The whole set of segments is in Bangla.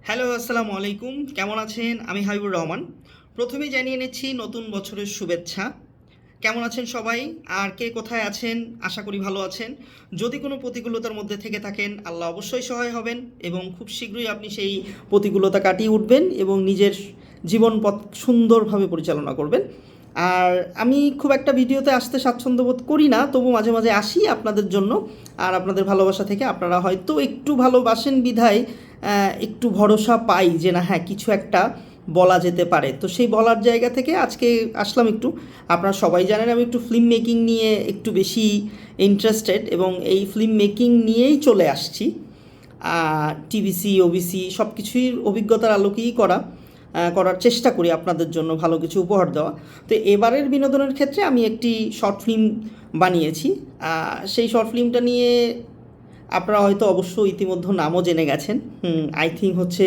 হ্যালো, আসসালামু আলাইকুম। কেমন আছেন? আমি হাবিবুর রহমান। প্রথমেই জানিয়ে নিচ্ছি নতুন বছরের শুভেচ্ছা। কেমন আছেন সবাই? আর কে কোথায় আছেন? আশা করি ভালো আছেন। যদি কোনো প্রতিকূলতার মধ্যে থেকে থাকেন, আল্লাহ অবশ্যই সহায় হবেন এবং খুব শীঘ্রই আপনি সেই প্রতিকূলতা কাটিয়ে উঠবেন এবং নিজের জীবন পথ সুন্দরভাবে পরিচালনা করবেন। আর আমি খুব একটা ভিডিওতে আসতে স্বাচ্ছন্দ্য বোধ করি না, তবু মাঝে মাঝে আসি আপনাদের জন্য। আর আপনাদের ভালোবাসা থেকে আপনারা হয়তো একটু ভালোবাসেন বিধায় একটু ভরসা পাই যে না, হ্যাঁ, কিছু একটা বলা যেতে পারে। তো সেই বলার জায়গা থেকে আজকে আসলাম একটু। আপনারা সবাই জানেন আমি একটু ফিল্ম মেকিং নিয়ে একটু বেশি ইন্টারেস্টেড এবং এই ফিল্ম মেকিং নিয়েই চলে আসছি। টিভিসি, ওবিসি সব কিছুই অভিজ্ঞতার আলোকেই করার চেষ্টা করি আপনাদের জন্য ভালো কিছু উপহার দেওয়া। তো এবারের বিনোদনের ক্ষেত্রে আমি একটি শর্ট ফিল্ম বানিয়েছি। সেই শর্ট ফিল্মটা নিয়ে আপনারা হয়তো অবশ্যই ইতিমধ্যে নামও জেনে গেছেন। আই থিঙ্ক হচ্ছে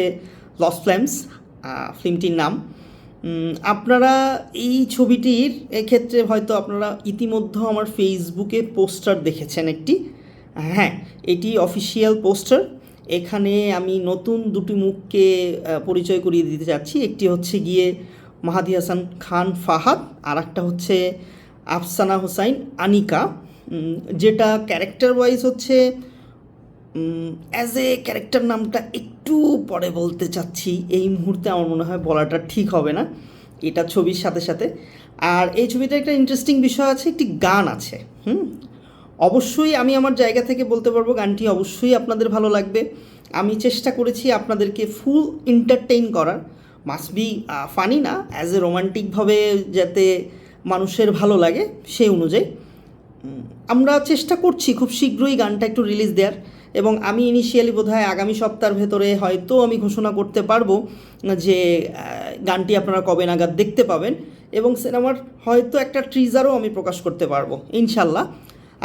লস্ট ফ্লেমস ফিল্মটির নাম। আপনারা এই ছবিটির এক্ষেত্রে হয়তো আপনারা ইতিমধ্যে আমার ফেসবুকে পোস্টার দেখেছেন একটি। হ্যাঁ, এটি অফিসিয়াল পোস্টার। এখানে আমি নতুন দুটি মুখকে পরিচয় করিয়ে দিতে যাচ্ছি। একটি হচ্ছে গিয়ে মাহাদি হাসান খান ফাহাদ, আর একটা হচ্ছে আফসানা হোসাইন আনিকা। যেটা ক্যারেক্টার ওয়াইজ হচ্ছে অ্যাজ এ ক্যারেক্টার নামটা একটু পরে বলতে চাচ্ছি, এই মুহূর্তে আমার মনে হয় বলাটা ঠিক হবে না, এটা ছবির সাথে সাথে। আর এই ছবিতে একটা ইন্টারেস্টিং বিষয় আছে, একটি গান আছে। অবশ্যই আমি আমার জায়গা থেকে বলতে পারবো গানটি অবশ্যই আপনাদের ভালো লাগবে। আমি চেষ্টা করেছি আপনাদেরকে ফুল এন্টারটেইন করার, মাস্ট বি ফানি না, অ্যাজ এ রোমান্টিকভাবে যাতে মানুষের ভালো লাগে সেই অনুযায়ী আমরা চেষ্টা করছি খুব শীঘ্রই গানটা একটু রিলিজ দেওয়ার। এবং আমি ইনিশিয়ালি বোধহয় আগামী সপ্তাহের ভেতরে হয়তো আমি ঘোষণা করতে পারবো যে গানটি আপনারা কবে নাগাদ দেখতে পাবেন, এবং সিনেমার হয়তো একটা ট্রিজারও আমি প্রকাশ করতে পারবো ইনশাল্লাহ।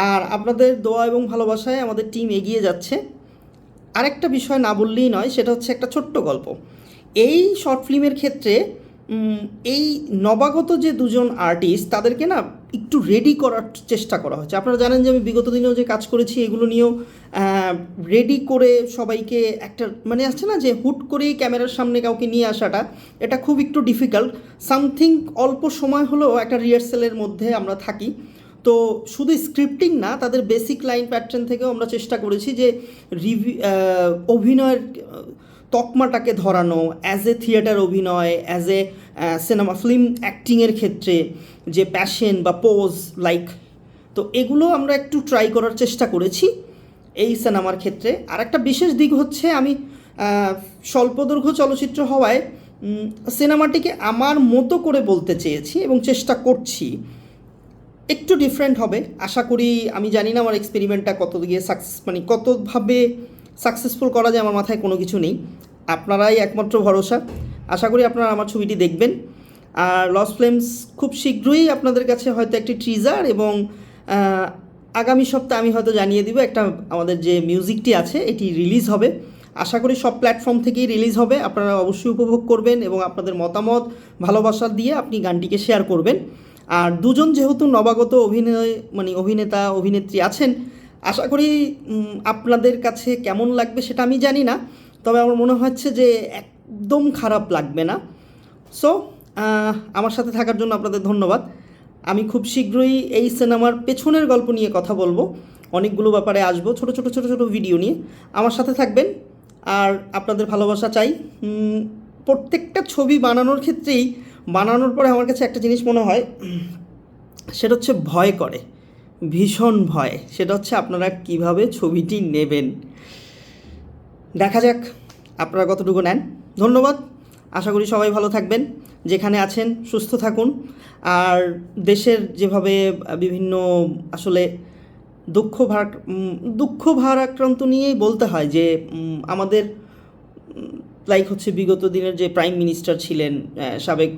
আর আপনাদের দোয়া এবং ভালোবাসায় আমাদের টিম এগিয়ে যাচ্ছে। আরেকটা বিষয় না বললেই নয়, সেটা হচ্ছে একটা ছোট্ট গল্প। এই শর্ট ফিল্মের ক্ষেত্রে এই নবাগত যে দুজন আর্টিস্ট তাদেরকে না একটু রেডি করার চেষ্টা করা হচ্ছে। আপনারা জানেন যে আমি বিগত দিনেও যে কাজ করেছি এগুলো নিয়েও রেডি করে সবাইকে একটা মানে আছে না যে হুট করেই ক্যামেরার সামনে কাউকে নিয়ে আসাটা, এটা খুব একটু ডিফিকাল্ট। সামথিং অল্প সময় হলেও একটা রিহার্সেলের মধ্যে আমরা থাকি। তো শুধু স্ক্রিপ্টিং না, তাদের বেসিক লাইন প্যাটার্ন থেকেও আমরা চেষ্টা করেছি যে অভিনয়ের তকমাটাকে ধরানো, অ্যাজ এ থিয়েটার অভিনয়, অ্যাজ এ সিনেমা ফিল্ম অ্যাক্টিংয়ের ক্ষেত্রে যে প্যাশন বা পোজ লাইক, তো এগুলো আমরা একটু ট্রাই করার চেষ্টা করেছি এই সিনেমার ক্ষেত্রে। আর একটা বিশেষ দিক হচ্ছে আমি স্বল্পদৈর্ঘ্য চলচ্চিত্র হওয়ায় সিনেমাটিকে আমার মতো করে বলতে চেয়েছি এবং চেষ্টা করছি একটু ডিফারেন্ট হবে আশা করি। আমি জানি না আমার এক্সপেরিমেন্টটা কত গিয়ে মানে কতভাবে সাকসেসফুল করা যায়, আমার মাথায় কোনো কিছু নেই। আপনারাই একমাত্র ভরসা। আশা করি আপনারা আমার ছবিটি দেখবেন। আর লস্ট ফ্লেমস খুব শীঘ্রই আপনাদের কাছে হয়তো একটি ট্রিজার এবং আগামী সপ্তাহে আমি হয়তো জানিয়ে দিব একটা আমাদের যে মিউজিকটি আছে এটি রিলিজ হবে। আশা করি সব প্ল্যাটফর্ম থেকেই রিলিজ হবে। আপনারা অবশ্যই উপভোগ করবেন এবং আপনাদের মতামত ভালোবাসা দিয়ে আপনি গানটিকে শেয়ার করবেন। আর দুজন যেহেতু নবাগত অভিনেতা অভিনেত্রী আছেন, আশা করি আপনাদের কাছে কেমন লাগবে সেটা আমি জানি না, তবে আমার মনে হচ্ছে যে একদম খারাপ লাগবে না। সো আমার সাথে থাকার জন্য আপনাদের ধন্যবাদ। আমি খুব শীঘ্রই এই সিনেমার পেছনের গল্প নিয়ে কথা বলবো, অনেকগুলো ব্যাপারে আসবো, ছোটো ছোটো ছোটো ছোটো ভিডিও নিয়ে। আমার সাথে থাকবেন আর আপনাদের ভালোবাসা চাই। প্রত্যেকটা ছবি বানানোর ক্ষেত্রেই বানানোর পরে আমার কাছে একটা জিনিস মনে হয়, সেটা হচ্ছে ভয় করে, ভীষণ ভয়। সেটা হচ্ছে আপনারা কিভাবে ছবিটি নেবেন। দেখা যাক আপনারা কতটুকু নেন। ধন্যবাদ। আশা করি সবাই ভালো থাকবেন, যেখানে আছেন সুস্থ থাকুন। আর দেশের যেভাবে বিভিন্ন আসলে দুঃখ ভারাক্রান্ত নিয়েই বলতে হয় যে আমাদের লাইক হচ্ছে বিগত দিনের যে প্রাইম মিনিস্টার ছিলেন সাবেক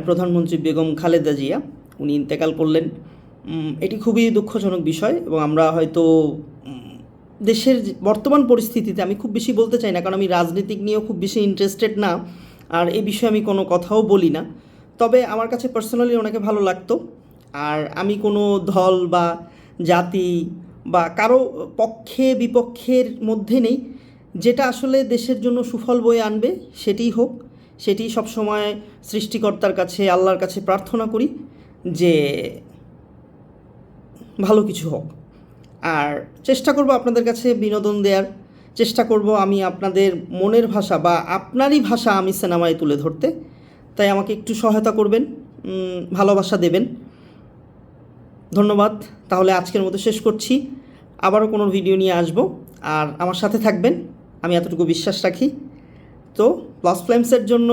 প্রধানমন্ত্রী বেগম খালেদা জিয়া, উনি ইন্তেকাল করলেন। এটি খুবই দুঃখজনক বিষয় এবং আমরা হয়তো দেশের বর্তমান পরিস্থিতিতে আমি খুব বেশি বলতে চাই না, কারণ আমি রাজনীতিক নিয়েও খুব বেশি ইন্টারেস্টেড না, আর এই বিষয়ে আমি কোনো কথাও বলি না। তবে আমার কাছে পার্সোনালি ওনাকে ভালো লাগতো। আর আমি কোনো দল বা জাতি বা কারো পক্ষে বিপক্ষের মধ্যে নেই। যেটা আসলে দেশের জন্য সুফল বয়ে আনবে সেটিই হোক, সেটি সবসময় সৃষ্টিকর্তার কাছে, আল্লাহর কাছে প্রার্থনা করি যে ভালো কিছু হোক। আর চেষ্টা করব আপনাদের কাছে বিনোদন দেওয়ার, চেষ্টা করব আমি আপনাদের মনের ভাষা বা আপনারই ভাষা আমি সিনেমায় তুলে ধরতে। তাই আমাকে একটু সহায়তা করবেন, ভালোবাসা দেবেন। ধন্যবাদ। তাহলে আজকের মতো শেষ করছি, আবারও কোনো ভিডিও নিয়ে আসব, আর আমার সাথে থাকবেন, আমি এতটুকু বিশ্বাস রাখি। তো প্লাস ফ্লেমসের জন্য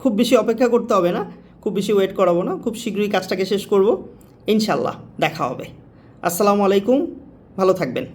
খুব বেশি অপেক্ষা করতে হবে না, খুব বেশি ওয়েট করাবো না, খুব শীঘ্রই কাজটাকে শেষ করব। ইনশাল্লাহ দেখা হবে। আসসালামু আলাইকুম, ভালো থাকবেন।